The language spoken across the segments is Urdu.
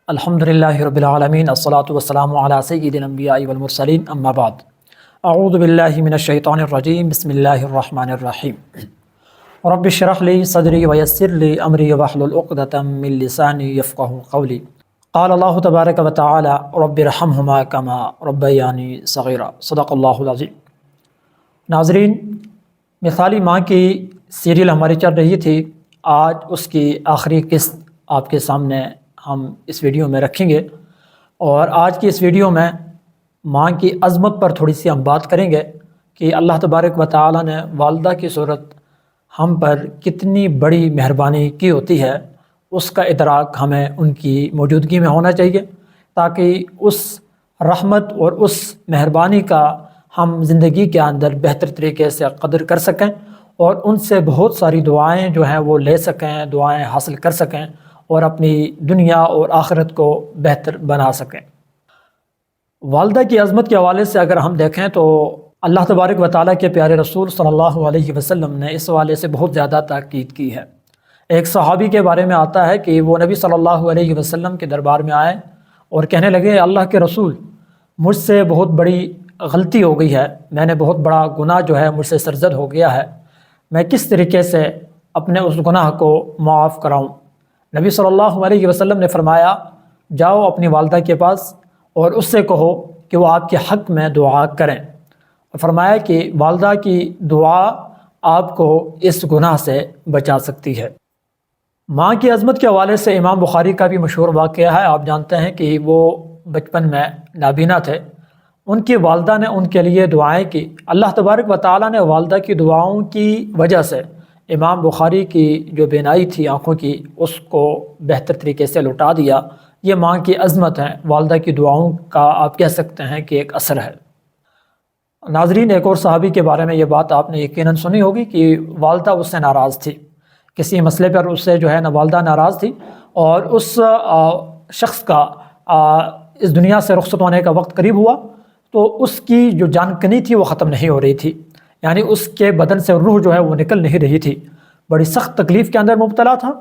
الحمدللہ رب العالمین الصلاۃ والسلام علی سید الانبیاء والمرسلین اما بعد اعوذ باللہ من الشیطان الرجیم بسم اللہ الرحمن الرحیم رب اشرح لی صدری ویسر لی امری واحلل عقدۃ من لسانی یفقہوا قولی قال اللہ تبارک و تعالی رب ارحمہما کما ربیانی صغیرا صدق اللہ العظیم۔ ناظرین، مثالی ماں کی سیریل ہماری چل رہی تھی، آج اس کی آخری قسط آپ کے سامنے ہم اس ویڈیو میں رکھیں گے، اور آج کی اس ویڈیو میں ماں کی عظمت پر تھوڑی سی ہم بات کریں گے کہ اللہ تبارک و تعالی نے والدہ کی صورت ہم پر کتنی بڑی مہربانی کی ہوتی ہے، اس کا ادراک ہمیں ان کی موجودگی میں ہونا چاہیے تاکہ اس رحمت اور اس مہربانی کا ہم زندگی کے اندر بہتر طریقے سے قدر کر سکیں اور ان سے بہت ساری دعائیں جو ہیں وہ لے سکیں، دعائیں حاصل کر سکیں اور اپنی دنیا اور آخرت کو بہتر بنا سکیں۔ والدہ کی عظمت کے حوالے سے اگر ہم دیکھیں تو اللہ تبارک و تعالیٰ کے پیارے رسول صلی اللہ علیہ وسلم نے اس حوالے سے بہت زیادہ تاکید کی ہے۔ ایک صحابی کے بارے میں آتا ہے کہ وہ نبی صلی اللہ علیہ وسلم کے دربار میں آئے اور کہنے لگے، اللہ کے رسول، مجھ سے بہت بڑی غلطی ہو گئی ہے، میں نے بہت بڑا گناہ جو ہے مجھ سے سرزد ہو گیا ہے، میں کس طریقے سے اپنے اس گناہ کو معاف کراؤں؟ نبی صلی اللہ علیہ وسلم نے فرمایا، جاؤ اپنی والدہ کے پاس اور اس سے کہو کہ وہ آپ کے حق میں دعا کریں۔ اور فرمایا کہ والدہ کی دعا آپ کو اس گناہ سے بچا سکتی ہے۔ ماں کی عظمت کے حوالے سے امام بخاری کا بھی مشہور واقعہ ہے۔ آپ جانتے ہیں کہ وہ بچپن میں نابینا تھے، ان کی والدہ نے ان کے لیے دعائیں کی، اللہ تبارک و تعالیٰ نے والدہ کی دعاؤں کی وجہ سے امام بخاری کی جو بینائی تھی آنکھوں کی، اس کو بہتر طریقے سے لوٹا دیا۔ یہ ماں کی عظمت ہے، والدہ کی دعاؤں کا آپ کہہ سکتے ہیں کہ ایک اثر ہے۔ ناظرین، ایک اور صحابی کے بارے میں یہ بات آپ نے یقیناً سنی ہوگی کہ والدہ اس سے ناراض تھی، کسی مسئلے پر اس سے جو ہے والدہ ناراض تھی، اور اس شخص کا اس دنیا سے رخصت ہونے کا وقت قریب ہوا تو اس کی جو جان کنی تھی وہ ختم نہیں ہو رہی تھی، یعنی اس کے بدن سے روح جو ہے وہ نکل نہیں رہی تھی، بڑی سخت تکلیف کے اندر مبتلا تھا۔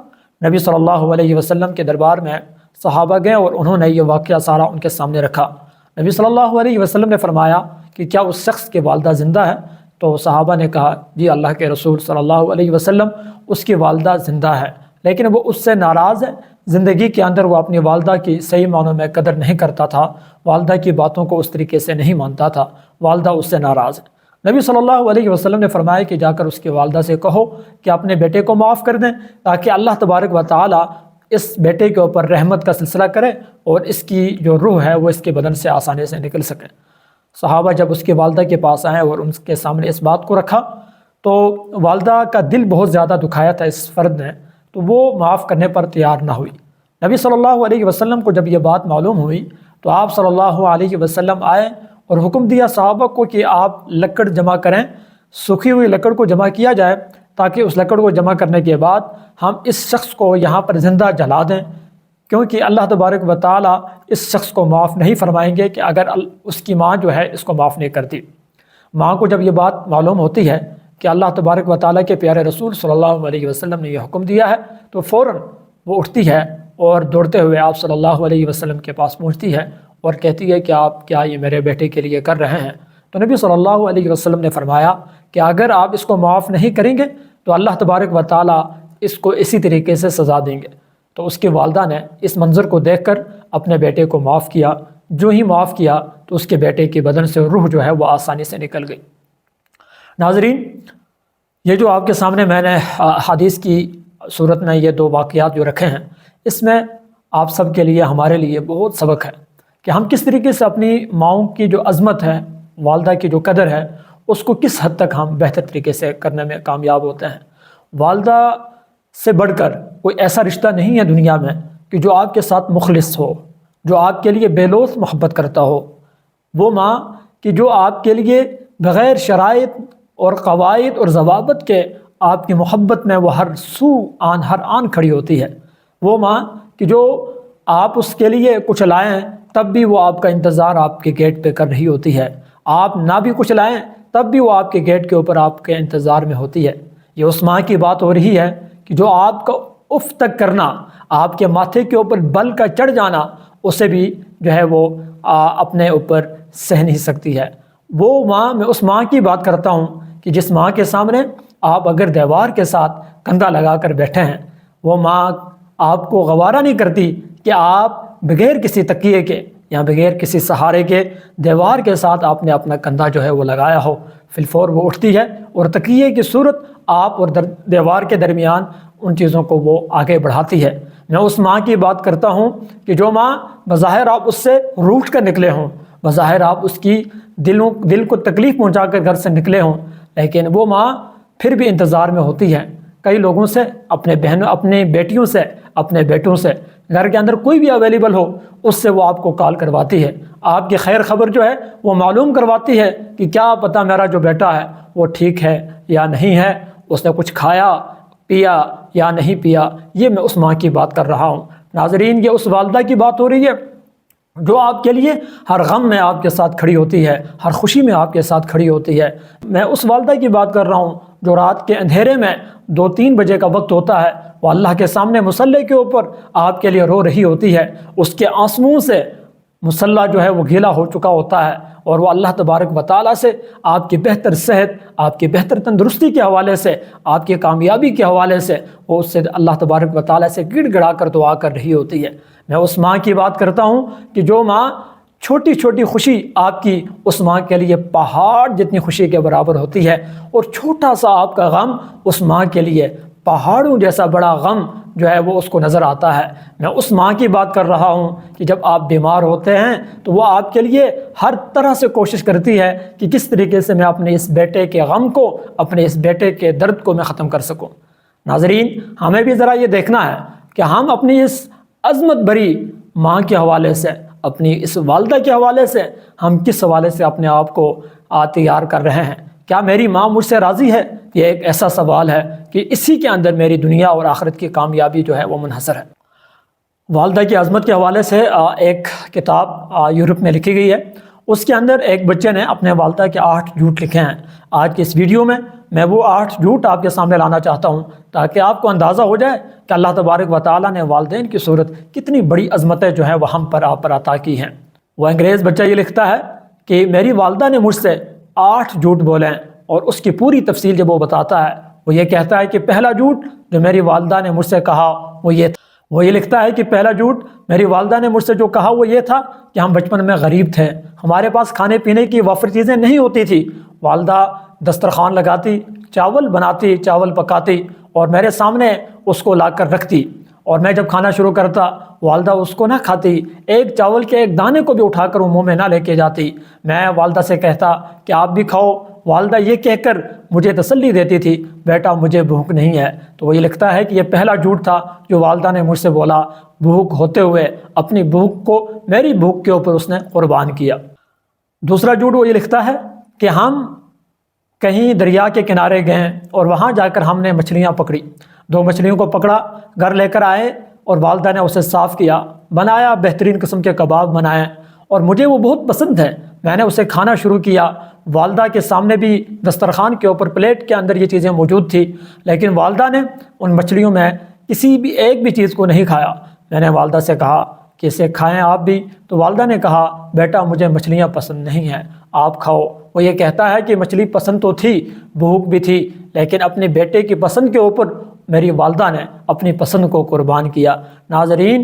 نبی صلی اللہ علیہ وسلم کے دربار میں صحابہ گئے اور انہوں نے یہ واقعہ سارا ان کے سامنے رکھا۔ نبی صلی اللہ علیہ وسلم نے فرمایا کہ کیا اس شخص کی والدہ زندہ ہے؟ تو صحابہ نے کہا، جی اللہ کے رسول صلی اللہ علیہ وسلم، اس کی والدہ زندہ ہے، لیکن وہ اس سے ناراض ہے، زندگی کے اندر وہ اپنی والدہ کی صحیح معنوں میں قدر نہیں کرتا تھا، والدہ کی باتوں کو اس طریقے سے نہیں مانتا تھا، والدہ اس سے ناراض ہے۔ نبی صلی اللہ علیہ وسلم نے فرمایا کہ جا کر اس کی والدہ سے کہو کہ اپنے بیٹے کو معاف کر دیں تاکہ اللہ تبارک و تعالیٰ اس بیٹے کے اوپر رحمت کا سلسلہ کرے اور اس کی جو روح ہے وہ اس کے بدن سے آسانی سے نکل سکے۔ صحابہ جب اس کی والدہ کے پاس آئے اور ان کے سامنے اس بات کو رکھا تو والدہ کا دل بہت زیادہ دکھایا تھا اس فرد نے، تو وہ معاف کرنے پر تیار نہ ہوئی۔ نبی صلی اللہ علیہ وسلم کو جب یہ بات معلوم ہوئی تو آپ صلی اللہ علیہ وسلم آئے اور حکم دیا صحابہ کو کہ آپ لکڑ جمع کریں، سوکھی ہوئی لکڑ کو جمع کیا جائے تاکہ اس لکڑ کو جمع کرنے کے بعد ہم اس شخص کو یہاں پر زندہ جلا دیں، کیونکہ اللہ تبارک و تعالیٰ اس شخص کو معاف نہیں فرمائیں گے کہ اگر اس کی ماں جو ہے اس کو معاف نہیں کرتی۔ ماں کو جب یہ بات معلوم ہوتی ہے کہ اللہ تبارک و تعالیٰ کے پیارے رسول صلی اللہ علیہ وسلم نے یہ حکم دیا ہے تو فوراً وہ اٹھتی ہے اور دوڑتے ہوئے آپ صلی اللہ علیہ وسلم کے پاس پہنچتی ہے اور کہتی ہے کہ آپ کیا یہ میرے بیٹے کے لیے کر رہے ہیں؟ تو نبی صلی اللہ علیہ وسلم نے فرمایا کہ اگر آپ اس کو معاف نہیں کریں گے تو اللہ تبارک و تعالیٰ اس کو اسی طریقے سے سزا دیں گے۔ تو اس کی والدہ نے اس منظر کو دیکھ کر اپنے بیٹے کو معاف کیا، جو ہی معاف کیا تو اس کے بیٹے کے بدن سے روح جو ہے وہ آسانی سے نکل گئی۔ ناظرین، یہ جو آپ کے سامنے میں نے حدیث کی صورت میں یہ دو واقعات جو رکھے ہیں، اس میں آپ سب کے لیے، ہمارے لیے بہت سبق ہے کہ ہم کس طریقے سے اپنی ماؤں کی جو عظمت ہے، والدہ کی جو قدر ہے، اس کو کس حد تک ہم بہتر طریقے سے کرنے میں کامیاب ہوتے ہیں۔ والدہ سے بڑھ کر کوئی ایسا رشتہ نہیں ہے دنیا میں کہ جو آپ کے ساتھ مخلص ہو، جو آپ کے لیے بے لوث محبت کرتا ہو۔ وہ ماں کہ جو آپ کے لیے بغیر شرائط اور قواعد اور ضوابط کے آپ کی محبت میں وہ ہر آن کھڑی ہوتی ہے۔ وہ ماں کہ جو آپ اس کے لیے کچھ لائیں تب بھی وہ آپ کا انتظار آپ کے گیٹ پہ کر رہی ہوتی ہے، آپ نہ بھی کچھ لائیں تب بھی وہ آپ کے گیٹ کے اوپر آپ کے انتظار میں ہوتی ہے۔ یہ اس ماں کی بات ہو رہی ہے کہ جو آپ کا اف تک کرنا، آپ کے ماتھے کے اوپر بل کا چڑھ جانا اسے بھی جو ہے وہ اپنے اوپر سہ نہیں سکتی ہے۔ وہ ماں، میں اس ماں کی بات کرتا ہوں کہ جس ماں کے سامنے آپ اگر دیوار کے ساتھ کندھا لگا کر بیٹھے ہیں، وہ ماں آپ کو گوارا نہیں کرتی کہ آپ بغیر کسی تکیے کے یا بغیر کسی سہارے کے دیوار کے ساتھ آپ نے اپنا کندھا جو ہے وہ لگایا ہو۔ فی الفور وہ اٹھتی ہے اور تکیے کی صورت آپ اور دیوار کے درمیان ان چیزوں کو وہ آگے بڑھاتی ہے۔ میں اس ماں کی بات کرتا ہوں کہ جو ماں بظاہر آپ اس سے روٹھ کر نکلے ہوں، بظاہر آپ اس کی دل کو تکلیف پہنچا کر گھر سے نکلے ہوں، لیکن وہ ماں پھر بھی انتظار میں ہوتی ہے کئی لوگوں سے، اپنے بہنوں، اپنے بیٹیوں سے، اپنے بیٹوں سے، گھر کے اندر کوئی بھی اویلیبل ہو اس سے وہ آپ کو کال کرواتی ہے، آپ کی خیر خبر جو ہے وہ معلوم کرواتی ہے کہ کیا پتہ میرا جو بیٹا ہے وہ ٹھیک ہے یا نہیں ہے، اس نے کچھ کھایا پیا یا نہیں پیا۔ یہ میں اس ماں کی بات کر رہا ہوں۔ ناظرین، یہ اس والدہ کی بات ہو رہی ہے جو آپ کے لیے ہر غم میں آپ کے ساتھ کھڑی ہوتی ہے، ہر خوشی میں آپ کے ساتھ کھڑی ہوتی ہے۔ میں اس والدہ کی بات کر رہا ہوں جو رات کے اندھیرے میں 2-3 بجے کا وقت ہوتا ہے، وہ اللہ کے سامنے مصلی کے اوپر آپ کے لیے رو رہی ہوتی ہے، اس کے آنسوؤں سے مصلی جو ہے وہ گیلا ہو چکا ہوتا ہے، اور وہ اللہ تبارک و تعالیٰ سے آپ کی بہتر صحت، آپ کی بہتر تندرستی کے حوالے سے، آپ کی کامیابی کے حوالے سے وہ اس سے اللہ تبارک و تعالیٰ سے گڑ گڑا کر دعا کر رہی ہوتی ہے۔ میں اس ماں کی بات کرتا ہوں کہ جو ماں چھوٹی چھوٹی خوشی آپ کی اس ماں کے لیے پہاڑ جتنی خوشی کے برابر ہوتی ہے، اور چھوٹا سا آپ کا غم اس ماں کے لیے پہاڑوں جیسا بڑا غم جو ہے وہ اس کو نظر آتا ہے۔ میں اس ماں کی بات کر رہا ہوں کہ جب آپ بیمار ہوتے ہیں تو وہ آپ کے لیے ہر طرح سے کوشش کرتی ہے کہ کس طریقے سے میں اپنے اس بیٹے کے غم کو، اپنے اس بیٹے کے درد کو میں ختم کر سکوں۔ ناظرین، ہمیں بھی ذرا یہ دیکھنا ہے کہ ہم اپنی اس عظمت بری ماں کے حوالے سے، اپنی اس والدہ کے حوالے سے، ہم کس حوالے سے اپنے آپ کو تیار کر رہے ہیں۔ کیا میری ماں مجھ سے راضی ہے؟ یہ ایک ایسا سوال ہے کہ اسی کے اندر میری دنیا اور آخرت کی کامیابی جو ہے وہ منحصر ہے۔ والدہ کی عظمت کے حوالے سے ایک کتاب یورپ میں لکھی گئی ہے، اس کے اندر ایک بچے نے اپنے والدہ کے 8 جھوٹ لکھے ہیں۔ آج کی اس ویڈیو میں وہ 8 جھوٹ آپ کے سامنے لانا چاہتا ہوں تاکہ آپ کو اندازہ ہو جائے کہ اللہ تبارک و تعالیٰ نے والدین کی صورت کتنی بڑی عظمتیں جو ہیں وہ ہم پر آپ پر عطا کی ہیں۔ وہ انگریز بچہ یہ لکھتا ہے کہ میری والدہ نے مجھ سے 8 جھوٹ بولے ہیں، اور اس کی پوری تفصیل جب وہ بتاتا ہے وہ یہ کہتا ہے کہ پہلا جھوٹ جو میری والدہ نے مجھ سے کہا وہ یہ تھا، وہ یہ لکھتا ہے کہ پہلا جھوٹ میری والدہ نے مجھ سے جو کہا وہ یہ تھا کہ ہم بچپن میں غریب تھے، ہمارے پاس کھانے پینے کی وافر چیزیں نہیں ہوتی تھی، والدہ دسترخوان لگاتی، چاول بناتی، چاول پکاتی اور میرے سامنے اس کو لا کر رکھتی، اور میں جب کھانا شروع کرتا والدہ اس کو نہ کھاتی، ایک چاول کے ایک دانے کو بھی اٹھا کر وہ منہ میں نہ لے کے جاتی۔ میں والدہ سے کہتا کہ آپ بھی کھاؤ، والدہ یہ کہہ کر مجھے تسلی دیتی تھی، بیٹا مجھے بھوک نہیں ہے۔ تو وہ یہ لکھتا ہے کہ یہ پہلا جھوٹ تھا جو والدہ نے مجھ سے بولا، بھوک ہوتے ہوئے اپنی بھوک کو میری بھوک کے اوپر اس نے قربان کیا۔ دوسرا جھوٹ وہ یہ لکھتا ہے کہ ہم کہیں دریا کے کنارے گئے اور وہاں جا کر ہم نے مچھلیاں پکڑی، 2 مچھلیوں کو پکڑا، گھر لے کر آئے اور والدہ نے اسے صاف کیا، بنایا، بہترین قسم کے کباب بنائے اور مجھے وہ بہت پسند ہے، میں نے اسے کھانا شروع کیا۔ والدہ کے سامنے بھی دسترخوان کے اوپر پلیٹ کے اندر یہ چیزیں موجود تھی، لیکن والدہ نے ان مچھلیوں میں کسی بھی ایک بھی چیز کو نہیں کھایا۔ میں نے والدہ سے کہا کہ اسے کھائیں آپ بھی، تو والدہ نے کہا بیٹا مجھے مچھلیاں پسند نہیں ہیں، آپ کھاؤ۔ وہ یہ کہتا ہے کہ مچھلی پسند تو تھی، بھوک بھی تھی، لیکن اپنے بیٹے کی پسند کے اوپر میری والدہ نے اپنی پسند کو قربان کیا۔ ناظرین،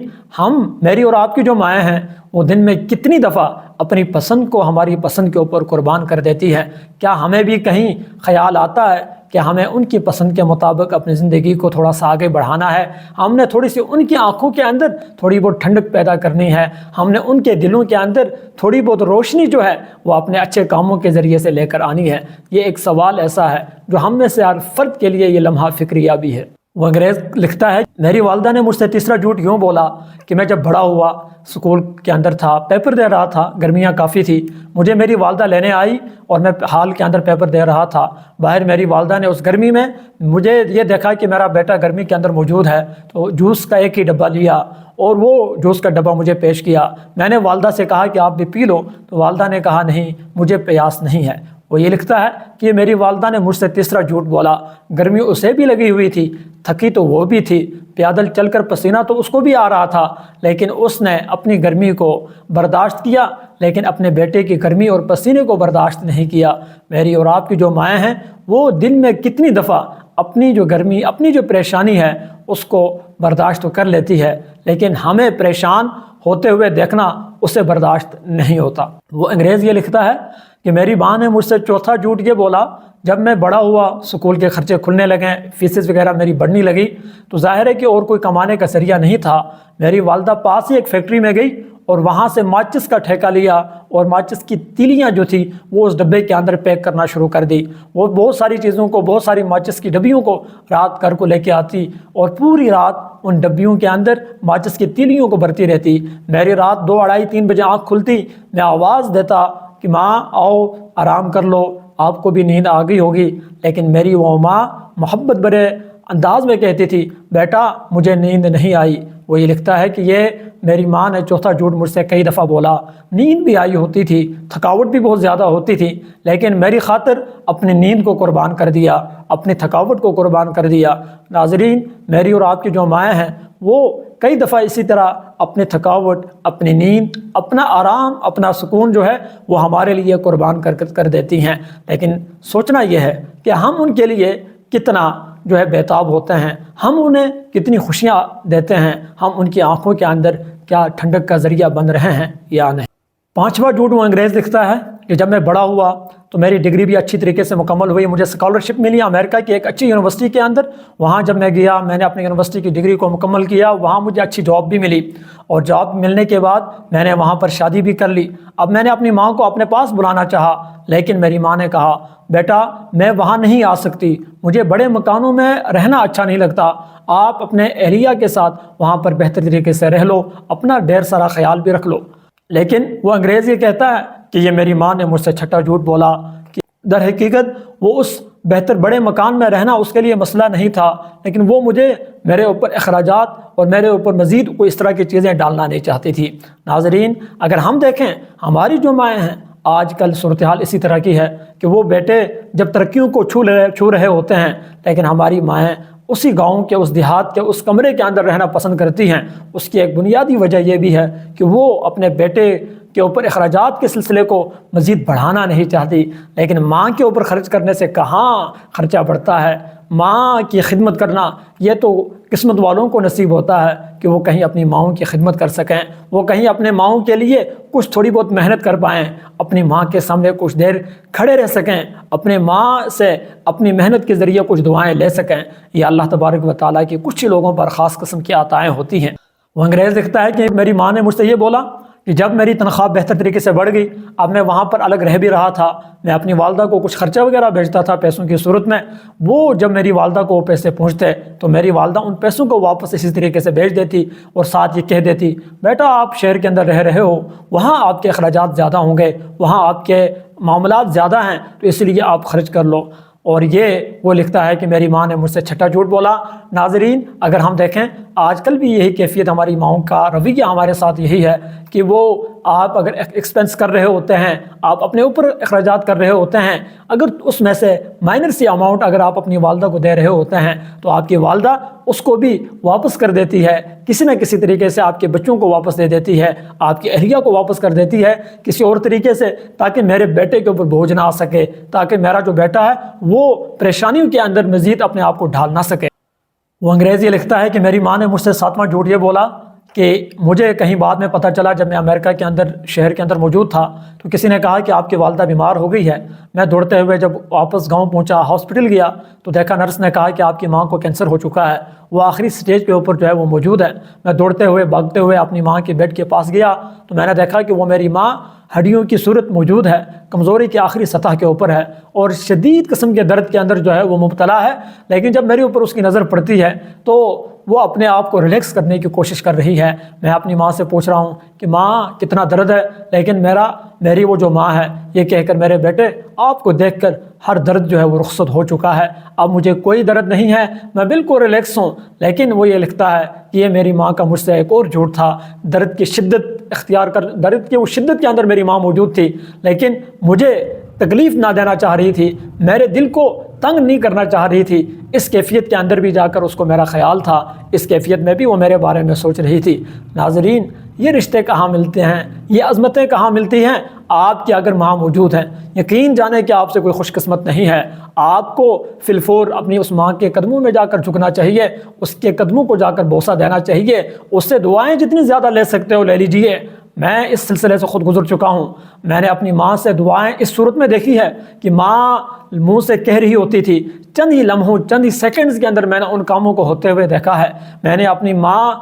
میری اور آپ کی جو مائیں ہیں وہ دن میں کتنی دفعہ اپنی پسند کو ہماری پسند کے اوپر قربان کر دیتی ہے۔ کیا ہمیں بھی کہیں خیال آتا ہے کہ ہمیں ان کی پسند کے مطابق اپنی زندگی کو تھوڑا سا آگے بڑھانا ہے؟ ہم نے تھوڑی سی ان کی آنکھوں کے اندر تھوڑی بہت ٹھنڈک پیدا کرنی ہے، ہم نے ان کے دلوں کے اندر تھوڑی بہت روشنی جو ہے وہ اپنے اچھے کاموں کے ذریعے سے لے کر آنی ہے۔ یہ ایک سوال ایسا ہے جو ہم میں سے ہر فرد کے لیے یہ لمحہ فکریہ بھی ہے۔ وہ انگریز لکھتا ہے میری والدہ نے مجھ سے تیسرا جھوٹ یوں بولا کہ میں جب بڑا ہوا، اسکول کے اندر تھا، پیپر دے رہا تھا، گرمیاں کافی تھی، مجھے میری والدہ لینے آئی اور میں ہال کے اندر پیپر دے رہا تھا۔ باہر میری والدہ نے اس گرمی میں مجھے یہ دیکھا کہ میرا بیٹا گرمی کے اندر موجود ہے، تو جوس کا ایک ہی ڈبہ لیا اور وہ جوس کا ڈبہ مجھے پیش کیا۔ میں نے والدہ سے کہا کہ آپ بھی پی لو، تو والدہ نے کہا نہیں، مجھے پیاس نہیں ہے۔ وہ یہ لکھتا ہے کہ یہ میری والدہ نے مجھ سے تیسرا جھوٹ بولا، گرمی اسے بھی لگی ہوئی تھی، تھکی تو وہ بھی تھی، پیدل چل کر پسینہ تو اس کو بھی آ رہا تھا، لیکن اس نے اپنی گرمی کو برداشت کیا، لیکن اپنے بیٹے کی گرمی اور پسینے کو برداشت نہیں کیا۔ میری اور آپ کی جو مائیں ہیں وہ دن میں کتنی دفعہ اپنی جو گرمی، اپنی جو پریشانی ہے اس کو برداشت تو کر لیتی ہے، لیکن ہمیں پریشان ہوتے ہوئے دیکھنا اسے برداشت نہیں ہوتا۔ وہ انگریز یہ لکھتا ہے کہ میری ماں نے مجھ سے چوتھا جھوٹ یہ بولا، جب میں بڑا ہوا، سکول کے خرچے کھلنے لگے، فیسز وغیرہ میری بڑھنے لگی، تو ظاہر ہے کہ اور کوئی کمانے کا ذریعہ نہیں تھا۔ میری والدہ پاس ہی ایک فیکٹری میں گئی اور وہاں سے ماچس کا ٹھیکہ لیا اور ماچس کی تیلیاں جو تھی وہ اس ڈبے کے اندر پیک کرنا شروع کر دی۔ وہ بہت ساری چیزوں کو، بہت ساری ماچس کی ڈبیوں کو رات گھر کو لے کے آتی اور پوری رات ان ڈبیوں کے اندر ماچس کی تیلیوں کو بھرتی رہتی۔ میری رات 2، 2:30، 3 بجے آنکھ کھلتی، میں آواز دیتا کہ ماں آؤ آرام کر لو، آپ کو بھی نیند آ گئی ہوگی، لیکن میری وہ ماں محبت بھرے انداز میں کہتی تھی بیٹا مجھے نیند نہیں آئی۔ وہ یہ لکھتا ہے کہ یہ میری ماں نے چوتھا جھوٹ مجھ سے کئی دفعہ بولا۔ نیند بھی آئی ہوتی تھی، تھکاوٹ بھی بہت زیادہ ہوتی تھی، لیکن میری خاطر اپنی نیند کو قربان کر دیا، اپنی تھکاوٹ کو قربان کر دیا۔ ناظرین، میری اور آپ کی جو مائیں ہیں وہ کئی دفعہ اسی طرح اپنی تھکاوٹ، اپنی نیند، اپنا آرام، اپنا سکون جو ہے وہ ہمارے لیے قربان کر دیتی ہیں، لیکن سوچنا یہ ہے کہ ہم ان کے لیے کتنا جو ہے بیتاب ہوتے ہیں، ہم انہیں کتنی خوشیاں دیتے ہیں، ہم ان کی آنکھوں کے اندر کیا ٹھنڈک کا ذریعہ بن رہے ہیں یا نہیں۔ پانچواں جھوٹ وہ انگریز لکھتا ہے کہ جب میں بڑا ہوا تو میری ڈگری بھی اچھی طریقے سے مکمل ہوئی، مجھے اسکالرشپ ملی امریکہ کی ایک اچھی یونیورسٹی کے اندر۔ وہاں جب میں گیا، میں نے اپنی یونیورسٹی کی ڈگری کو مکمل کیا، وہاں مجھے اچھی جاب بھی ملی، اور جاب ملنے کے بعد میں نے وہاں پر شادی بھی کر لی۔ اب میں نے اپنی ماں کو اپنے پاس بلانا چاہا، لیکن میری ماں نے کہا بیٹا میں وہاں نہیں آ سکتی، مجھے بڑے مکانوں میں رہنا اچھا نہیں لگتا، آپ اپنے اہلیہ کے ساتھ وہاں پر بہتر طریقے سے رہ لو، اپنا ڈھیر سارا خیال بھی رکھ لو۔ لیکن وہ انگریز یہ کہتا ہے کہ یہ میری ماں نے مجھ سے چھٹا جھوٹ بولا کہ در حقیقت وہ اس بہتر بڑے مکان میں رہنا اس کے لیے مسئلہ نہیں تھا، لیکن وہ مجھے میرے اوپر اخراجات اور میرے اوپر مزید کوئی اس طرح کی چیزیں ڈالنا نہیں چاہتی تھی۔ ناظرین، اگر ہم دیکھیں ہماری جو مائیں ہیں، آج کل صورتحال اسی طرح کی ہے کہ وہ بیٹے جب ترقیوں کو چھو رہے ہوتے ہیں، لیکن ہماری مائیں اسی گاؤں کے، اس دیہات کے، اس کمرے کے اندر رہنا پسند کرتی ہیں۔ اس کی ایک بنیادی وجہ یہ بھی ہے کہ وہ اپنے بیٹے کے اوپر اخراجات کے سلسلے کو مزید بڑھانا نہیں چاہتی، لیکن ماں کے اوپر خرچ کرنے سے کہاں خرچہ بڑھتا ہے۔ ماں کی خدمت کرنا یہ تو قسمت والوں کو نصیب ہوتا ہے کہ وہ کہیں اپنی ماؤں کی خدمت کر سکیں، وہ کہیں اپنے ماؤں کے لیے کچھ تھوڑی بہت محنت کر پائیں، اپنی ماں کے سامنے کچھ دیر کھڑے رہ سکیں، اپنے ماں سے اپنی محنت کے ذریعے کچھ دعائیں لے سکیں۔ یہ اللہ تبارک و تعالیٰ کی کچھ ہی لوگوں پر خاص قسم کی عطائیں ہوتی ہیں۔ وہ انگریز لکھتا ہے کہ میری ماں نے مجھ سے یہ بولا کہ جب میری تنخواہ بہتر طریقے سے بڑھ گئی، اب میں وہاں پر الگ رہ بھی رہا تھا، میں اپنی والدہ کو کچھ خرچہ وغیرہ بھیجتا تھا پیسوں کی صورت میں، وہ جب میری والدہ کو وہ پیسے پہنچتے تو میری والدہ ان پیسوں کو واپس اسی طریقے سے بھیج دیتی اور ساتھ یہ کہہ دیتی بیٹا آپ شہر کے اندر رہ رہے ہو، وہاں آپ کے اخراجات زیادہ ہوں گے، وہاں آپ کے معاملات زیادہ ہیں، تو اس لیے آپ خرچ کر لو۔ اور یہ وہ لکھتا ہے کہ میری ماں نے مجھ سے چھٹا جھوٹ بولا۔ ناظرین، اگر ہم دیکھیں آج کل بھی یہی کیفیت ہماری ماؤں کا رویہ ہمارے ساتھ یہی ہے کہ وہ آپ اگر ایکسپینس کر رہے ہوتے ہیں، آپ اپنے اوپر اخراجات کر رہے ہوتے ہیں، اگر اس میں سے مائنر سی اماؤنٹ اگر آپ اپنی والدہ کو دے رہے ہوتے ہیں تو آپ کی والدہ اس کو بھی واپس کر دیتی ہے، کسی نہ کسی طریقے سے آپ کے بچوں کو واپس دے دیتی ہے، آپ کی اہلیہ کو واپس کر دیتی ہے کسی اور طریقے سے، تاکہ میرے بیٹے کے اوپر بوجھ نہ آ سکے، تاکہ میرا جو بیٹا ہے وہ پریشانیوں کے اندر مزید اپنے آپ کو ڈھال نہ سکے۔ وہ انگریز یہ لکھتا ہے کہ میری ماں نے مجھ سے ساتواں جھوٹ یہ بولا کہ مجھے کہیں بعد میں پتہ چلا، جب میں امریکہ کے اندر شہر کے اندر موجود تھا تو کسی نے کہا کہ آپ کی والدہ بیمار ہو گئی ہے۔ میں دوڑتے ہوئے جب واپس گاؤں پہنچا، ہاسپٹل گیا تو دیکھا نرس نے کہا کہ آپ کی ماں کو کینسر ہو چکا ہے، وہ آخری سٹیج کے اوپر جو ہے وہ موجود ہے۔ میں دوڑتے ہوئے بھاگتے ہوئے اپنی ماں کے بیڈ کے پاس گیا تو میں نے دیکھا کہ وہ میری ماں ہڈیوں کی صورت موجود ہے، کمزوری کی آخری سطح کے اوپر ہے اور شدید قسم کے درد کے اندر جو ہے وہ مبتلا ہے، لیکن جب میرے اوپر اس کی نظر پڑتی ہے تو وہ اپنے آپ کو ریلیکس کرنے کی کوشش کر رہی ہے۔ میں اپنی ماں سے پوچھ رہا ہوں کہ ماں کتنا درد ہے، لیکن میری وہ جو ماں ہے یہ کہہ کر میرے بیٹے آپ کو دیکھ کر ہر درد جو ہے وہ رخصت ہو چکا ہے، اب مجھے کوئی درد نہیں ہے، میں بالکل ریلیکس ہوں۔ لیکن وہ یہ لکھتا ہے کہ یہ میری ماں کا مجھ سے ایک اور جھوٹ تھا، درد کی شدت کے وہ شدت کے اندر میری ماں موجود تھی، لیکن مجھے تکلیف نہ دینا چاہ رہی تھی، میرے دل کو تنگ نہیں کرنا چاہ رہی تھی، اس کیفیت کے اندر بھی جا کر اس کو میرا خیال تھا، اس کیفیت میں بھی وہ میرے بارے میں سوچ رہی تھی۔ ناظرین، یہ رشتے کہاں ملتے ہیں، یہ عظمتیں کہاں ملتی ہیں؟ آپ کی اگر ماں موجود ہیں، یقین جانے کہ آپ سے کوئی خوش قسمت نہیں ہے۔ آپ کو فی الفور اپنی اس ماں کے قدموں میں جا کر جھکنا چاہیے، اس کے قدموں کو جا کر بوسہ دینا چاہیے، اس سے دعائیں جتنی زیادہ لے سکتے ہو لے لیجئے۔ میں اس سلسلے سے خود گزر چکا ہوں، میں نے اپنی ماں سے دعائیں اس صورت میں دیکھی ہے کہ ماں منہ سے کہہ رہی ہوتی تھی، چند ہی لمحوں چند ہی سیکنڈز کے اندر میں نے ان کاموں کو ہوتے ہوئے دیکھا ہے۔ میں نے اپنی ماں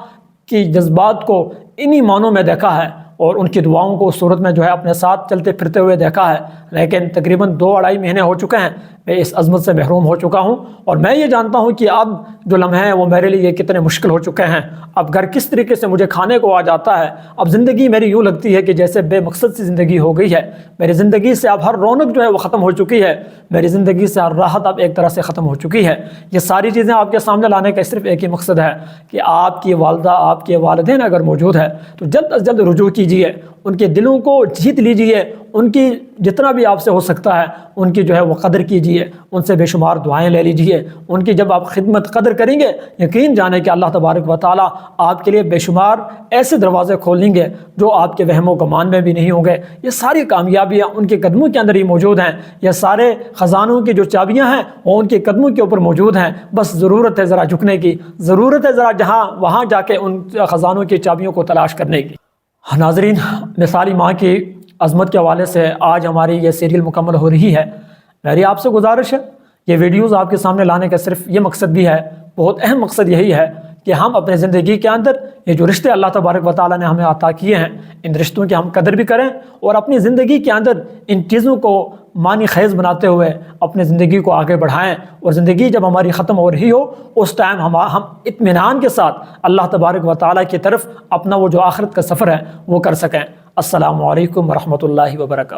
کی جذبات کو انہی معنوں میں دیکھا ہے اور ان کی دعاؤں کو اس صورت میں جو ہے اپنے ساتھ چلتے پھرتے ہوئے دیکھا ہے۔ لیکن تقریباً 2-2.5 مہینے ہو چکے ہیں، میں اس عظمت سے محروم ہو چکا ہوں، اور میں یہ جانتا ہوں کہ اب جو لمحے ہیں وہ میرے لیے کتنے مشکل ہو چکے ہیں۔ اب گھر کس طریقے سے مجھے کھانے کو آ جاتا ہے، اب زندگی میری یوں لگتی ہے کہ جیسے بے مقصد سی زندگی ہو گئی ہے۔ میری زندگی سے اب ہر رونق جو ہے وہ ختم ہو چکی ہے، میری زندگی سے ہر راحت اب ایک طرح سے ختم ہو چکی ہے۔ یہ ساری چیزیں آپ کے سامنے لانے کا صرف ایک ہی مقصد ہے کہ آپ کی والدہ، آپ کے والدین اگر موجود ہے تو جلد از جلد رجوع کیجیے، ان کے دلوں کو جیت لیجیے، ان کی جتنا بھی آپ سے ہو سکتا ہے ان کی جو ہے وہ قدر کیجیے، ان سے بے شمار دعائیں لے لیجیے۔ ان کی جب آپ خدمت قدر کریں گے، یقین جانیں کہ اللہ تبارک و تعالیٰ آپ کے لیے بے شمار ایسے دروازے کھولیں گے جو آپ کے وہم و گمان میں بھی نہیں ہوں گے۔ یہ ساری کامیابیاں ان کے قدموں کے اندر ہی موجود ہیں، یہ سارے خزانوں کی جو چابیاں ہیں وہ ان کے قدموں کے اوپر موجود ہیں۔ بس ضرورت ہے ذرا جھکنے کی، ضرورت ہے ذرا وہاں جا کے ان خزانوں کی چابیوں کو تلاش کرنے کی۔ ناظرین، مثالی ماں کی عظمت کے حوالے سے آج ہماری یہ سیریل مکمل ہو رہی ہے۔ میری آپ سے گزارش ہے، یہ ویڈیوز آپ کے سامنے لانے کا صرف یہ مقصد بھی ہے، بہت اہم مقصد یہی ہے کہ ہم اپنے زندگی کے اندر یہ جو رشتے اللہ تبارک و تعالیٰ نے ہمیں عطا کیے ہیں، ان رشتوں کی ہم قدر بھی کریں، اور اپنی زندگی کے اندر ان چیزوں کو معنی خیز بناتے ہوئے اپنے زندگی کو آگے بڑھائیں، اور زندگی جب ہماری ختم ہو رہی ہو اس ٹائم ہم اطمینان کے ساتھ اللہ تبارک و تعالیٰ کی طرف اپنا وہ جو آخرت کا سفر ہے وہ کر سکیں۔ السلام علیکم ورحمۃ اللہ وبرکاتہ۔